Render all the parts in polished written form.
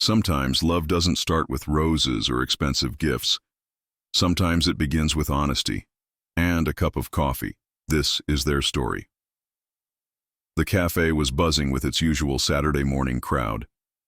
Sometimes love doesn't start with roses or expensive gifts. Sometimes it begins with honesty and a cup of coffee. This is their story. The cafe was buzzing with its usual Saturday morning crowd,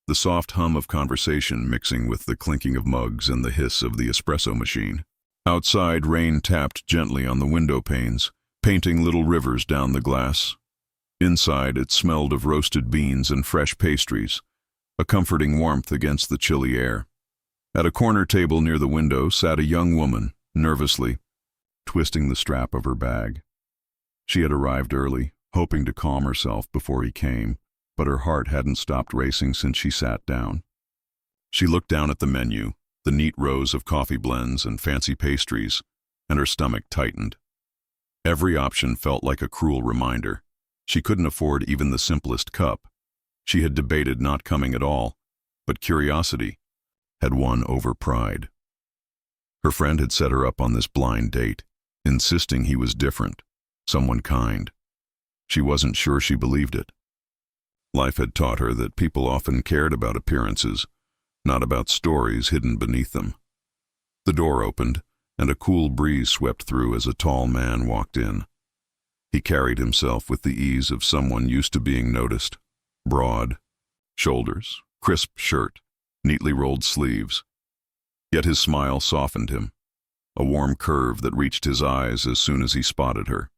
the soft hum of conversation mixing with the clinking of mugs and the hiss of the espresso machine. Outside, rain tapped gently on the window panes, painting little rivers down the glass. Inside, it smelled of roasted beans and fresh pastries, a comforting warmth against the chilly air. At a corner table near the window sat a young woman, nervously, twisting the strap of her bag. She had arrived early, hoping to calm herself before he came, but her heart hadn't stopped racing since she sat down. She looked down at the menu, the neat rows of coffee blends and fancy pastries, and her stomach tightened. Every option felt like a cruel reminder. She couldn't afford even the simplest cup. She had debated not coming at all, but curiosity had won over pride. Her friend had set her up on this blind date, insisting he was different, someone kind. She wasn't sure she believed it. Life had taught her that people often cared about appearances, not about stories hidden beneath them. The door opened, and a cool breeze swept through as a tall man walked in. He carried himself with the ease of someone used to being noticed. Broad shoulders, crisp shirt, neatly rolled sleeves. Yet his smile softened him, a warm curve that reached his eyes as soon as he spotted her.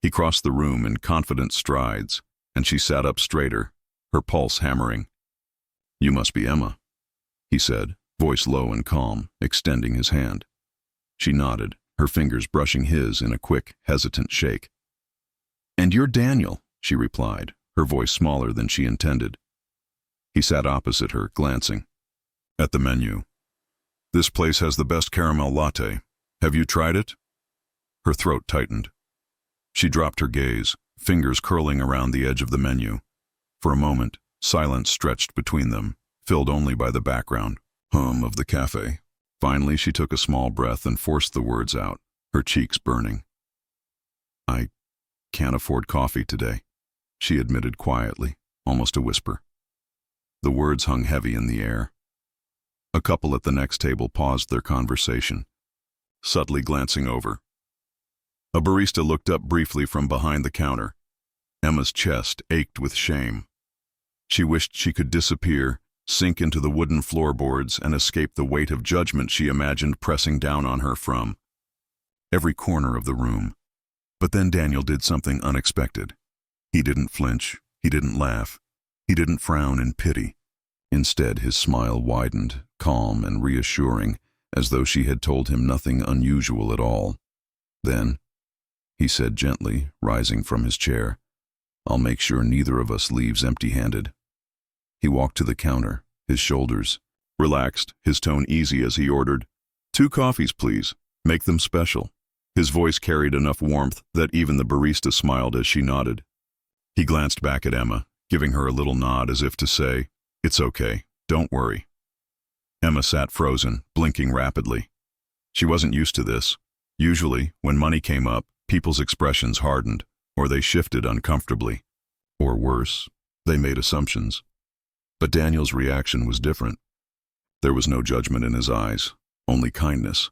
He crossed the room in confident strides, and she sat up straighter, her pulse hammering. "You must be Emma," he said, voice low and calm, extending his hand. She nodded, her fingers brushing his in a quick, hesitant shake. "And you're Daniel," she replied, her voice smaller than she intended. He sat opposite her, glancing at the menu. "This place has the best caramel latte. Have you tried it?" Her throat tightened. She dropped her gaze, fingers curling around the edge of the menu. For a moment, silence stretched between them, filled only by the background hum of the cafe. Finally, she took a small breath and forced the words out, her cheeks burning. "I can't afford coffee today," she admitted quietly, almost a whisper. The words hung heavy in the air. A couple at the next table paused their conversation, subtly glancing over. A barista looked up briefly from behind the counter. Emma's chest ached with shame. She wished she could disappear, sink into the wooden floorboards, and escape the weight of judgment she imagined pressing down on her from every corner of the room. But then Daniel did something unexpected. He didn't flinch, he didn't laugh, he didn't frown in pity. Instead, his smile widened, calm and reassuring, as though she had told him nothing unusual at all. "Then," he said gently, rising from his chair, "I'll make sure neither of us leaves empty-handed." He walked to the counter, his shoulders relaxed, his tone easy as he ordered, "2 coffees, please. Make them special." His voice carried enough warmth that even the barista smiled as she nodded. He glanced back at Emma, giving her a little nod as if to say, "It's okay, don't worry." Emma sat frozen, blinking rapidly. She wasn't used to this. Usually, when money came up, people's expressions hardened, or they shifted uncomfortably. Or worse, they made assumptions. But Daniel's reaction was different. There was no judgment in his eyes, only kindness,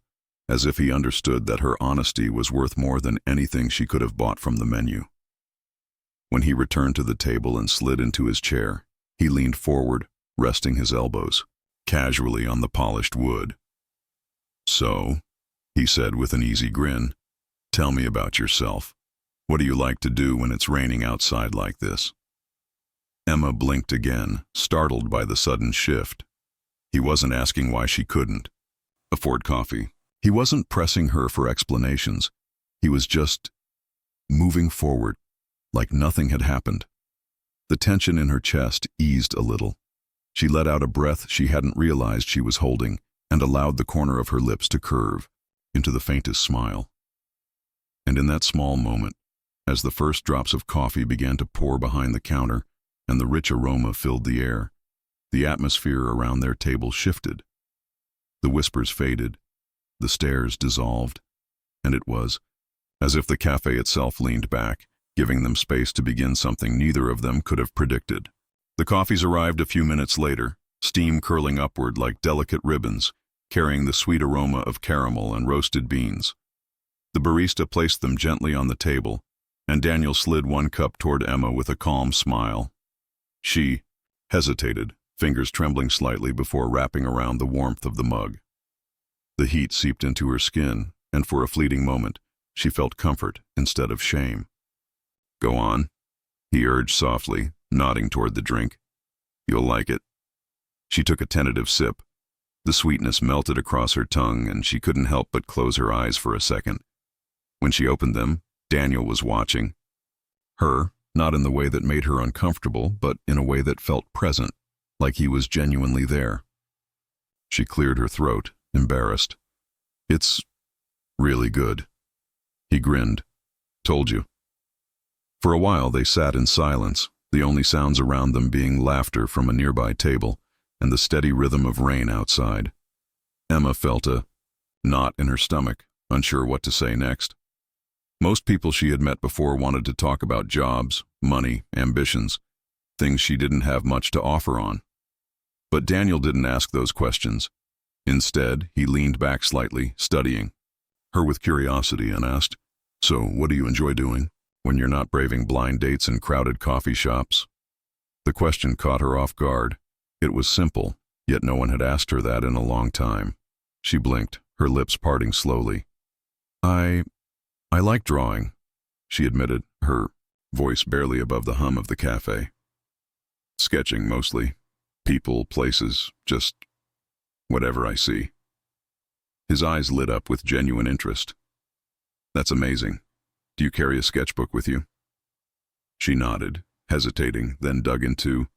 as if he understood that her honesty was worth more than anything she could have bought from the menu. When he returned to the table and slid into his chair, he leaned forward, resting his elbows casually on the polished wood. "So," he said with an easy grin, "tell me about yourself. What do you like to do when it's raining outside like this?" Emma blinked again, startled by the sudden shift. He wasn't asking why she couldn't afford coffee. He wasn't pressing her for explanations. He was just moving forward, like nothing had happened. The tension in her chest eased a little. She let out a breath she hadn't realized she was holding and allowed the corner of her lips to curve into the faintest smile. And in that small moment, as the first drops of coffee began to pour behind the counter and the rich aroma filled the air, the atmosphere around their table shifted. The whispers faded, the stares dissolved, and it was as if the cafe itself leaned back, giving them space to begin something neither of them could have predicted. The coffees arrived a few minutes later, steam curling upward like delicate ribbons, carrying the sweet aroma of caramel and roasted beans. The barista placed them gently on the table, and Daniel slid one cup toward Emma with a calm smile. She hesitated, fingers trembling slightly before wrapping around the warmth of the mug. The heat seeped into her skin, and for a fleeting moment, she felt comfort instead of shame. "Go on," he urged softly, nodding toward the drink. "You'll like it." She took a tentative sip. The sweetness melted across her tongue, and she couldn't help but close her eyes for a second. When she opened them, Daniel was watching. Her, not in the way that made her uncomfortable, but in a way that felt present, like he was genuinely there. She cleared her throat, embarrassed. "It's really good." He grinned. "Told you." For a while they sat in silence, the only sounds around them being laughter from a nearby table and the steady rhythm of rain outside. Emma felt a knot in her stomach, unsure what to say next. Most people she had met before wanted to talk about jobs, money, ambitions, things she didn't have much to offer on. But Daniel didn't ask those questions. Instead, he leaned back slightly, studying her with curiosity, and asked, "So, what do you enjoy doing when you're not braving blind dates in crowded coffee shops?" The question caught her off guard. It was simple, yet no one had asked her that in a long time. She blinked, her lips parting slowly. I like drawing," she admitted, her voice barely above the hum of the cafe. "Sketching, mostly. People, places, just whatever I see." His eyes lit up with genuine interest. "That's amazing. Do you carry a sketchbook with you?" She nodded, hesitating, then dug into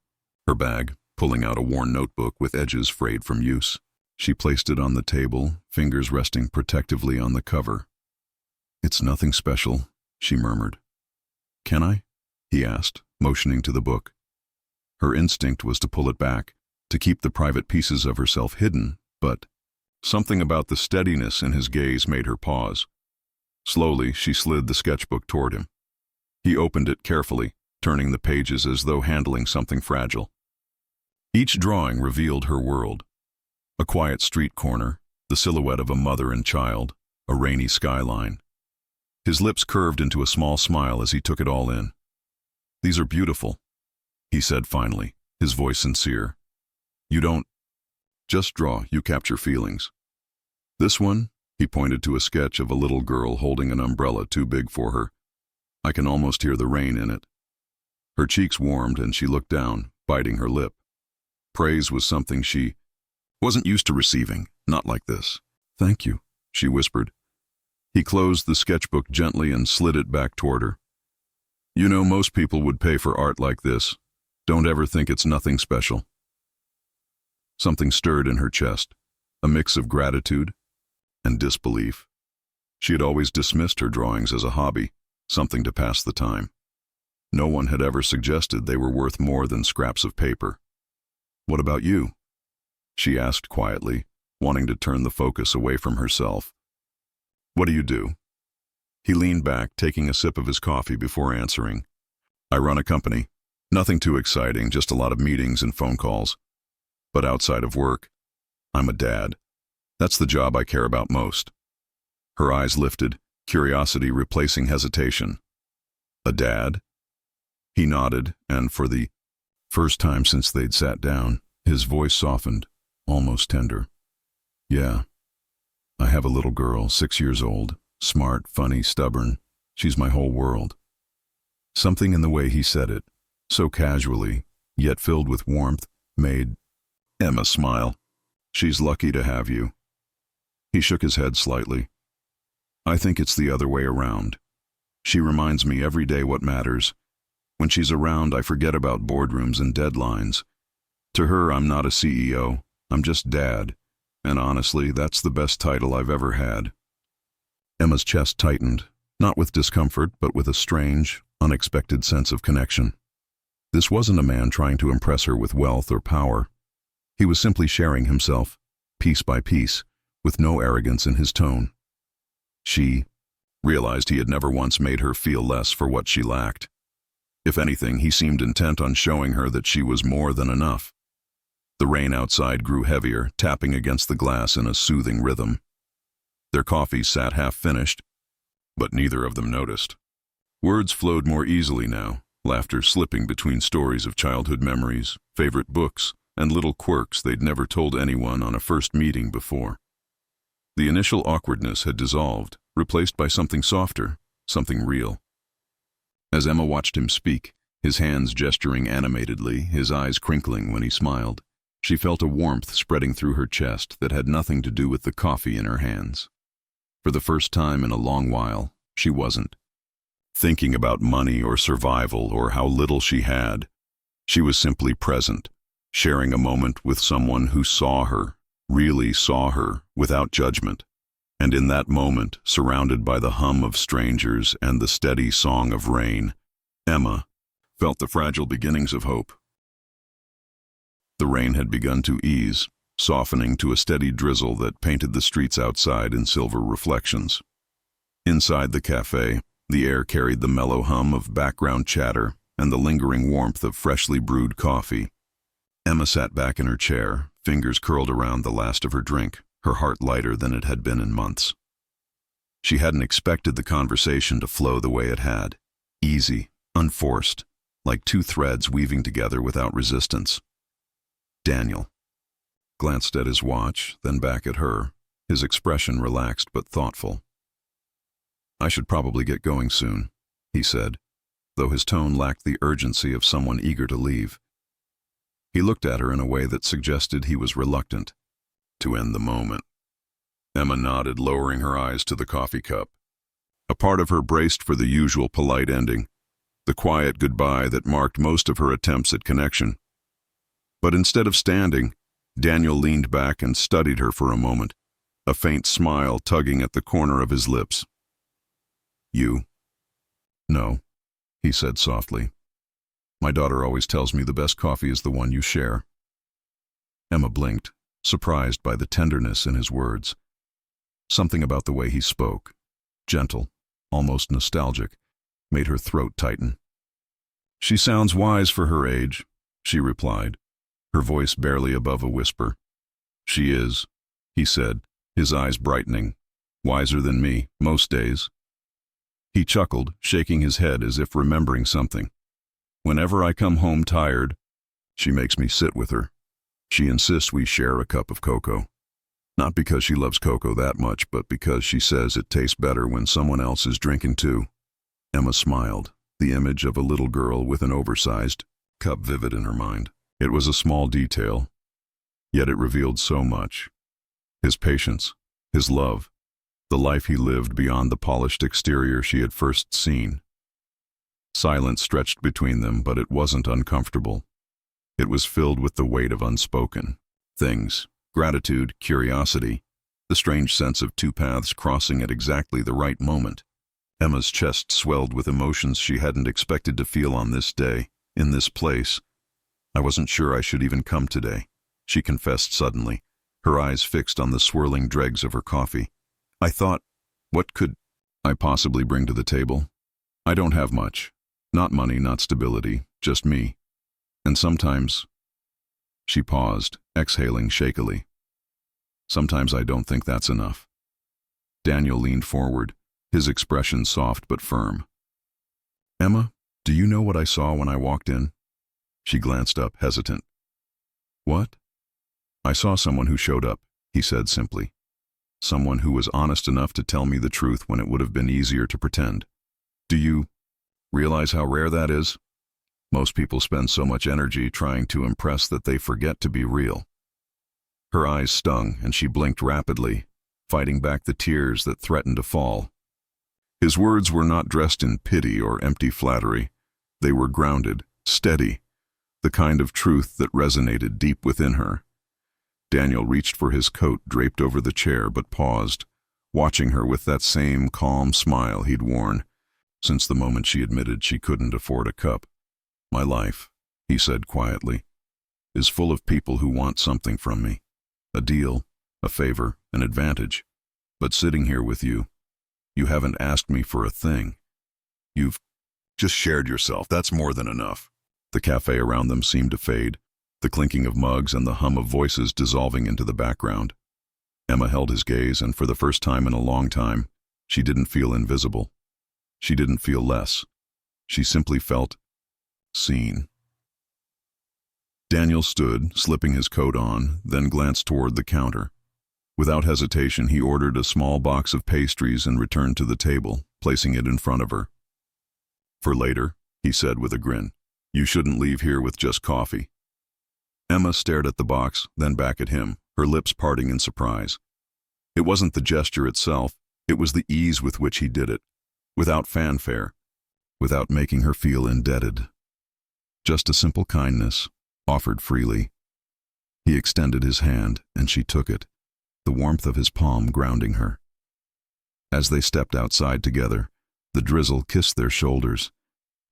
her bag, pulling out a worn notebook with edges frayed from use. She placed it on the table, fingers resting protectively on the cover. "It's nothing special," she murmured. "Can I?" he asked, motioning to the book. Her instinct was to pull it back, to keep the private pieces of herself hidden, but something about the steadiness in his gaze made her pause. Slowly, she slid the sketchbook toward him. He opened it carefully, turning the pages as though handling something fragile. Each drawing revealed her world. A quiet street corner, the silhouette of a mother and child, a rainy skyline. His lips curved into a small smile as he took it all in. "These are beautiful," he said finally, his voice sincere. "You don't just draw, you capture feelings." "This one," he pointed to a sketch of a little girl holding an umbrella too big for her. "I can almost hear the rain in it." Her cheeks warmed and she looked down, biting her lip. Praise was something she wasn't used to receiving, not like this. "Thank you," she whispered. He closed the sketchbook gently and slid it back toward her. "You know, most people would pay for art like this. Don't ever think it's nothing special." Something stirred in her chest, a mix of gratitude and disbelief. She had always dismissed her drawings as a hobby, something to pass the time. No one had ever suggested they were worth more than scraps of paper. "What about you?" she asked quietly, wanting to turn the focus away from herself. "What do you do?" He leaned back, taking a sip of his coffee before answering. "I run a company. Nothing too exciting, just a lot of meetings and phone calls. But outside of work, I'm a dad. That's the job I care about most." Her eyes lifted, curiosity replacing hesitation. "A dad?" He nodded, and for the first time since they'd sat down, his voice softened, almost tender. "Yeah. I have a little girl, 6 years old, smart, funny, stubborn. She's my whole world." Something in the way he said it, so casually, yet filled with warmth, made Emma smile. "She's lucky to have you." He shook his head slightly. "I think it's the other way around. She reminds me every day what matters. When she's around, I forget about boardrooms and deadlines. To her, I'm not a CEO, I'm just dad. And honestly, that's the best title I've ever had." Emma's chest tightened, not with discomfort, but with a strange, unexpected sense of connection. This wasn't a man trying to impress her with wealth or power. He was simply sharing himself, piece by piece, with no arrogance in his tone. She realized he had never once made her feel less for what she lacked. If anything, he seemed intent on showing her that she was more than enough. The rain outside grew heavier, tapping against the glass in a soothing rhythm. Their coffee sat half-finished, but neither of them noticed. Words flowed more easily now, laughter slipping between stories of childhood memories, favorite books, and little quirks they'd never told anyone on a first meeting before. The initial awkwardness had dissolved, replaced by something softer, something real. As Emma watched him speak, his hands gesturing animatedly, his eyes crinkling when he smiled, she felt a warmth spreading through her chest that had nothing to do with the coffee in her hands. For the first time in a long while, she wasn't thinking about money or survival or how little she had. She was simply present, sharing a moment with someone who saw her, really saw her, without judgment. And in that moment, surrounded by the hum of strangers and the steady song of rain, Emma felt the fragile beginnings of hope. The rain had begun to ease, softening to a steady drizzle that painted the streets outside in silver reflections. Inside the cafe, the air carried the mellow hum of background chatter and the lingering warmth of freshly brewed coffee. Emma sat back in her chair, fingers curled around the last of her drink, her heart lighter than it had been in months. She hadn't expected the conversation to flow the way it had, easy, unforced, like two threads weaving together without resistance. Daniel glanced at his watch, then back at her, his expression relaxed but thoughtful. "I should probably get going soon," he said, though his tone lacked the urgency of someone eager to leave. He looked at her in a way that suggested he was reluctant to end the moment. Emma nodded, lowering her eyes to the coffee cup. A part of her braced for the usual polite ending, the quiet goodbye that marked most of her attempts at connection. But instead of standing, Daniel leaned back and studied her for a moment, a faint smile tugging at the corner of his lips. "You?" "No," he said softly. "My daughter always tells me the best coffee is the one you share." Emma blinked, surprised by the tenderness in his words. Something about the way he spoke, gentle, almost nostalgic, made her throat tighten. "She sounds wise for her age," she replied, her voice barely above a whisper. "She is," he said, his eyes brightening. "Wiser than me, most days." He chuckled, shaking his head as if remembering something. "Whenever I come home tired, she makes me sit with her. She insists we share a cup of cocoa. Not because she loves cocoa that much, but because she says it tastes better when someone else is drinking too." Emma smiled, the image of a little girl with an oversized cup vivid in her mind. It was a small detail, yet it revealed so much. His patience, his love, the life he lived beyond the polished exterior she had first seen. Silence stretched between them, but it wasn't uncomfortable. It was filled with the weight of unspoken things, gratitude, curiosity, the strange sense of two paths crossing at exactly the right moment. Emma's chest swelled with emotions she hadn't expected to feel on this day, in this place. "I wasn't sure I should even come today," she confessed suddenly, her eyes fixed on the swirling dregs of her coffee. "I thought, what could I possibly bring to the table? I don't have much. Not money, not stability, just me. And sometimes—" She paused, exhaling shakily. "Sometimes I don't think that's enough." Daniel leaned forward, his expression soft but firm. "Emma, do you know what I saw when I walked in?" She glanced up, hesitant. "What?" "I saw someone who showed up," he said simply. "Someone who was honest enough to tell me the truth when it would have been easier to pretend. Do you realize how rare that is? Most people spend so much energy trying to impress that they forget to be real." Her eyes stung, and she blinked rapidly, fighting back the tears that threatened to fall. His words were not dressed in pity or empty flattery. They were grounded, steady, the kind of truth that resonated deep within her. Daniel reached for his coat draped over the chair, but paused, watching her with that same calm smile he'd worn since the moment she admitted she couldn't afford a cup. "My life," he said quietly, "is full of people who want something from me. A deal, a favor, an advantage. But sitting here with you, you haven't asked me for a thing. You've just shared yourself. That's more than enough." The cafe around them seemed to fade, the clinking of mugs and the hum of voices dissolving into the background. Emma held his gaze, and for the first time in a long time, she didn't feel invisible. She didn't feel less. She simply felt seen. Daniel stood, slipping his coat on, then glanced toward the counter. Without hesitation, he ordered a small box of pastries and returned to the table, placing it in front of her. "For later," he said with a grin. "You shouldn't leave here with just coffee." Emma stared at the box, then back at him, her lips parting in surprise. It wasn't the gesture itself, it was the ease with which he did it, without fanfare, without making her feel indebted. Just a simple kindness, offered freely. He extended his hand, and she took it, the warmth of his palm grounding her. As they stepped outside together, the drizzle kissed their shoulders,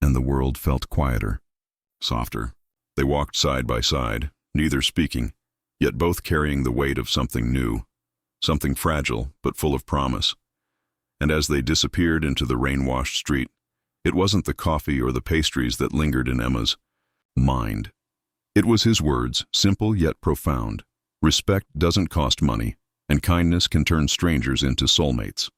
and the world felt quieter, softer. They walked side by side, neither speaking, yet both carrying the weight of something new, something fragile but full of promise. And as they disappeared into the rain-washed street, it wasn't the coffee or the pastries that lingered in Emma's mind. It was his words, simple yet profound. Respect doesn't cost money, and kindness can turn strangers into soulmates.